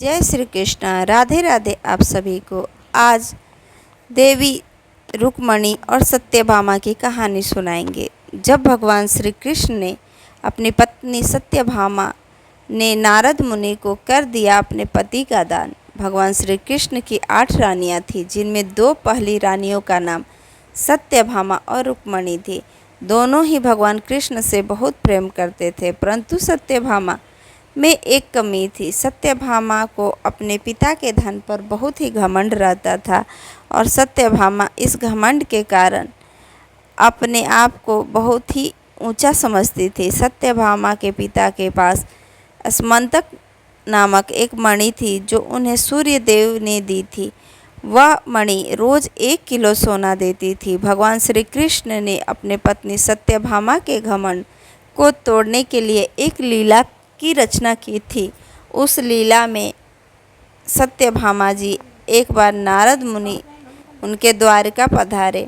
जय श्री कृष्णा। राधे राधे आप सभी को। आज देवी रुक्मणी और सत्यभामा की कहानी सुनाएंगे। जब भगवान श्री कृष्ण ने अपनी पत्नी सत्यभामा ने नारद मुनि को कर दिया अपने पति का दान। भगवान श्री कृष्ण की 8 रानियां थीं, जिनमें 2 पहली रानियों का नाम सत्यभामा और रुक्मणी थी। दोनों ही भगवान कृष्ण से बहुत प्रेम करते थे, परंतु सत्यभामा में एक कमी थी। सत्यभामा को अपने पिता के धन पर बहुत ही घमंड रहता था और सत्यभामा इस घमंड के कारण अपने आप को बहुत ही ऊंचा समझती थी। सत्यभामा के पिता के पास स्मंतक नामक एक मणि थी जो उन्हें सूर्य देव ने दी थी। वह मणि रोज 1 किलो सोना देती थी। भगवान श्री कृष्ण ने अपने पत्नी सत्यभामा के घमंड को तोड़ने के लिए एक लीला की रचना की थी। उस लीला में सत्यभामा जी एक बार नारद मुनि उनके द्वारका पधारे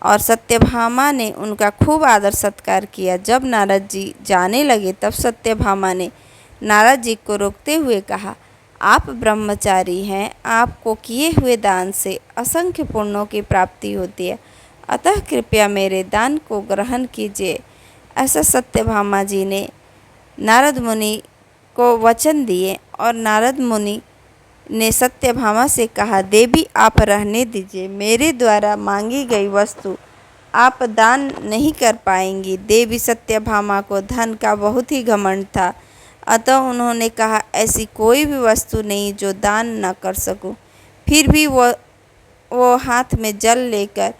और सत्यभामा ने उनका खूब आदर सत्कार किया। जब नारद जी जाने लगे तब सत्यभामा ने नारद जी को रोकते हुए कहा, आप ब्रह्मचारी हैं, आपको किए हुए दान से असंख्य पुण्यों की प्राप्ति होती है, अतः कृपया मेरे दान को ग्रहण कीजिए। ऐसा सत्यभामा जी ने नारद मुनि को वचन दिए और नारद मुनि ने सत्यभामा से कहा, देवी आप रहने दीजिए, मेरे द्वारा मांगी गई वस्तु आप दान नहीं कर पाएंगी। देवी सत्यभामा को धन का बहुत ही घमंड था, अतः उन्होंने कहा, ऐसी कोई भी वस्तु नहीं जो दान न कर सकूं। फिर भी वो हाथ में जल लेकर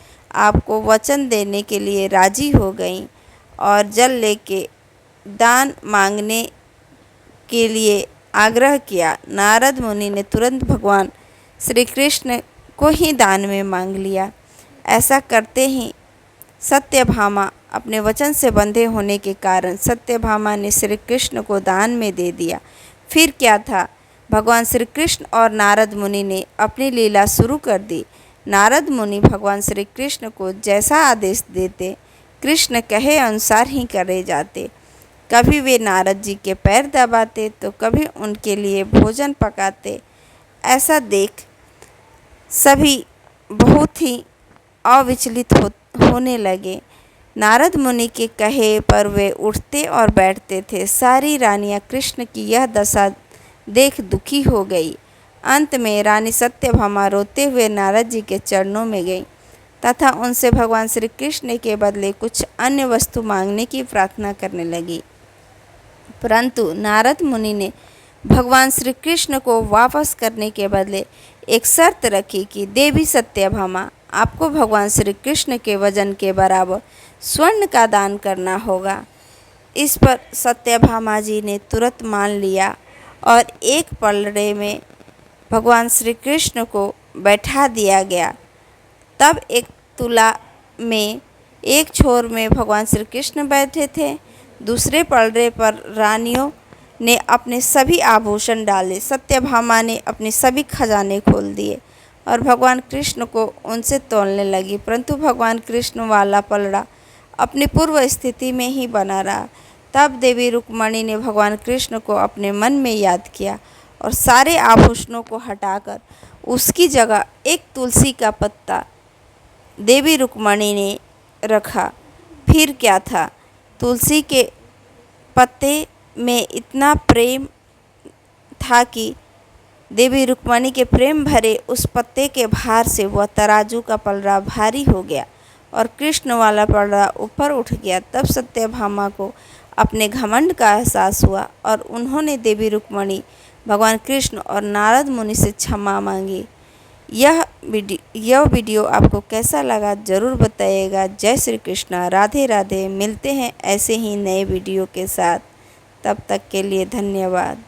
आपको वचन देने के लिए राजी हो गईं और जल लेके दान मांगने के लिए आग्रह किया। नारद मुनि ने तुरंत भगवान श्री कृष्ण को ही दान में मांग लिया। ऐसा करते ही सत्यभामा अपने वचन से बंधे होने के कारण सत्यभामा ने श्री कृष्ण को दान में दे दिया। फिर क्या था, भगवान श्री कृष्ण और नारद मुनि ने अपनी लीला शुरू कर दी। नारद मुनि भगवान श्री कृष्ण को जैसा आदेश देते, कृष्ण कहे अनुसार ही करे जाते। कभी वे नारद जी के पैर दबाते तो कभी उनके लिए भोजन पकाते। ऐसा देख सभी बहुत ही अविचलित होने लगे। नारद मुनि के कहे पर वे उठते और बैठते थे। सारी रानियां कृष्ण की यह दशा देख दुखी हो गई। अंत में रानी सत्यभामा रोते हुए नारद जी के चरणों में गई तथा उनसे भगवान श्री कृष्ण के बदले कुछ अन्य वस्तु मांगने की प्रार्थना करने लगी। परंतु नारद मुनि ने भगवान श्री कृष्ण को वापस करने के बदले एक शर्त रखी कि देवी सत्यभामा, आपको भगवान श्री कृष्ण के वजन के बराबर स्वर्ण का दान करना होगा। इस पर सत्यभामा जी ने तुरंत मान लिया और एक पलड़े में भगवान श्री कृष्ण को बैठा दिया गया। तब एक तुला में एक छोर में भगवान श्री कृष्ण बैठे थे, दूसरे पलड़े पर रानियों ने अपने सभी आभूषण डाले। सत्यभामा ने अपने सभी खजाने खोल दिए और भगवान कृष्ण को उनसे तोलने लगी, परंतु भगवान कृष्ण वाला पलड़ा अपनी पूर्व स्थिति में ही बना रहा। तब देवी रुक्मणी ने भगवान कृष्ण को अपने मन में याद किया और सारे आभूषणों को हटाकर उसकी जगह एक तुलसी का पत्ता देवी रुक्मणी ने रखा। फिर क्या था, तुलसी के पत्ते में इतना प्रेम था कि देवी रुक्मणी के प्रेम भरे उस पत्ते के भार से वह तराजू का पलड़ा भारी हो गया और कृष्ण वाला पलड़ा ऊपर उठ गया। तब सत्यभामा को अपने घमंड का एहसास हुआ और उन्होंने देवी रुक्मणी, भगवान कृष्ण और नारद मुनि से क्षमा मांगी। यह वीडियो आपको कैसा लगा ज़रूर बताइएगा। जय श्री कृष्णा। राधे राधे। मिलते हैं ऐसे ही नए वीडियो के साथ। तब तक के लिए धन्यवाद।